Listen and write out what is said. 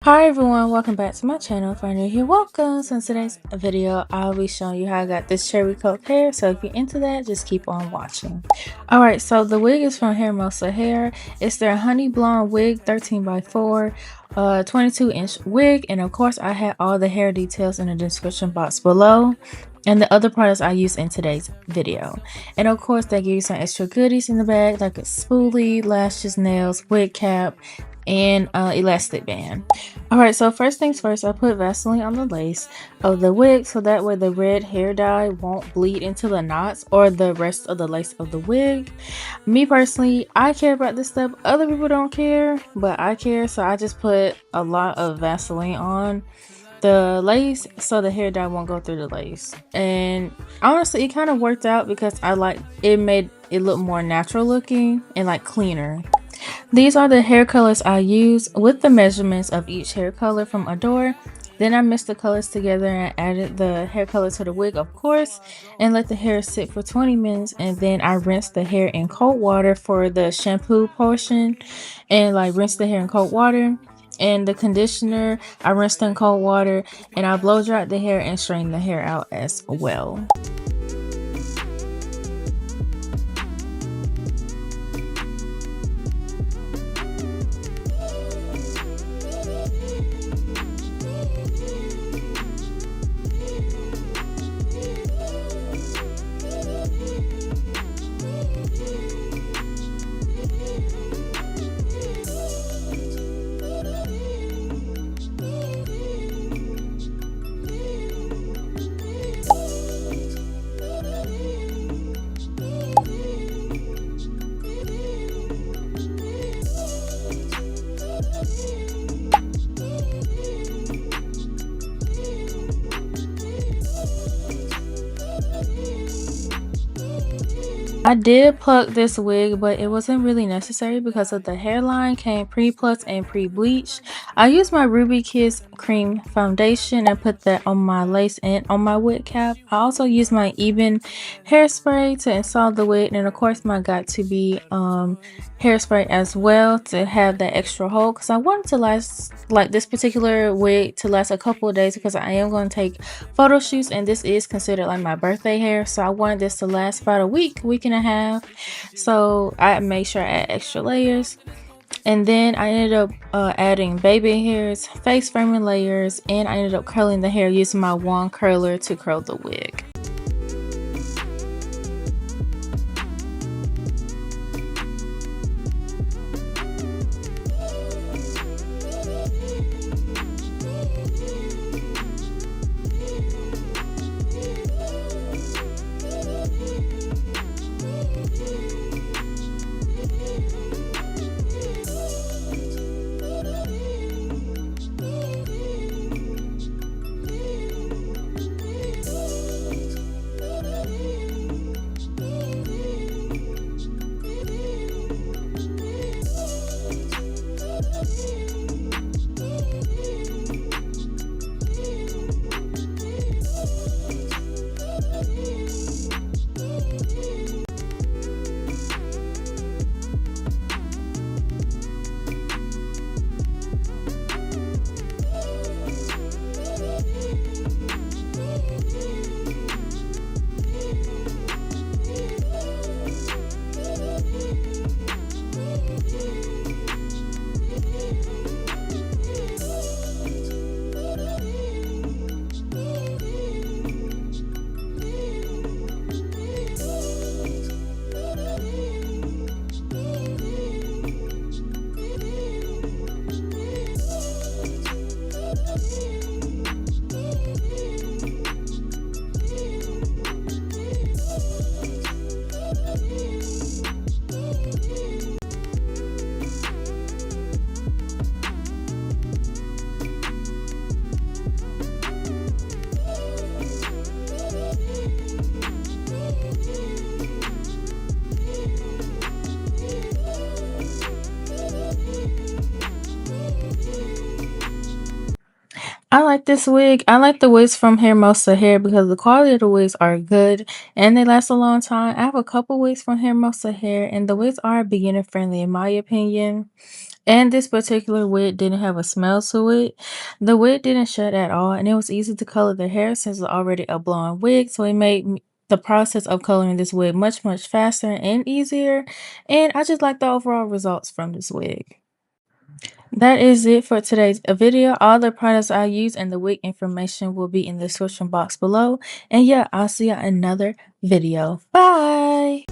Hi everyone, welcome back to my channel. If you're new here, welcome. So in today's video, I'll be showing you how I got this cherry coat hair. So if you're into that, just keep on watching. Alright, so the wig is from Hermosa Hair. It's their honey blonde wig 13x4 22-inch wig, and of course I had all the hair details in the description box below and the other products I use in today's video. And of course they give you some extra goodies in the bag like a spoolie, lashes, nails, wig cap, and elastic band. Alright, so first things first, I put Vaseline on the lace of the wig so that way the red hair dye won't bleed into the knots or the rest of the lace of the wig. Me personally, I care about this stuff. Other people don't care, but I care, so I just put a lot of Vaseline on the lace so the hair dye won't go through the lace. And honestly, it kind of worked out because it made it look more natural looking and like cleaner. These are the hair colors I use with the measurements of each hair color from Adore. Then I mixed the colors together and added the hair color to the wig, of course, and let the hair sit for 20 minutes. And then I rinsed the hair in cold water for the shampoo portion, and like rinse the hair in cold water. And the conditioner I rinsed in cold water, and I blow dried the hair and straightened the hair out as well. I did pluck this wig, but it wasn't really necessary because of the hairline came pre-plucked and pre-bleached. I used my Ruby Kiss cream foundation and put that on my lace and on my wig cap. I also used my Even hairspray to install the wig, and of course my got to be hairspray as well to have that extra hold, because I wanted to last, like this particular wig to last a couple of days because I am going to take photo shoots, and this is considered like my birthday hair, so I wanted this to last about a week and a half. So I made sure I add extra layers, and then I ended up adding baby hairs, face framing layers, and I ended up curling the hair using my wand curler to curl the wig. I like this wig. I like the wigs from Hermosa Hair because the quality of the wigs are good and they last a long time. I have a couple wigs from Hermosa Hair and the wigs are beginner friendly in my opinion. And this particular wig didn't have a smell to it. The wig didn't shed at all, and it was easy to color the hair since it's already a blonde wig. So it made the process of coloring this wig much, much faster and easier. And I just like the overall results from this wig. That is it for today's video. All the products I use and the wig information will be in the description box below. And yeah, I'll see you in another video. Bye!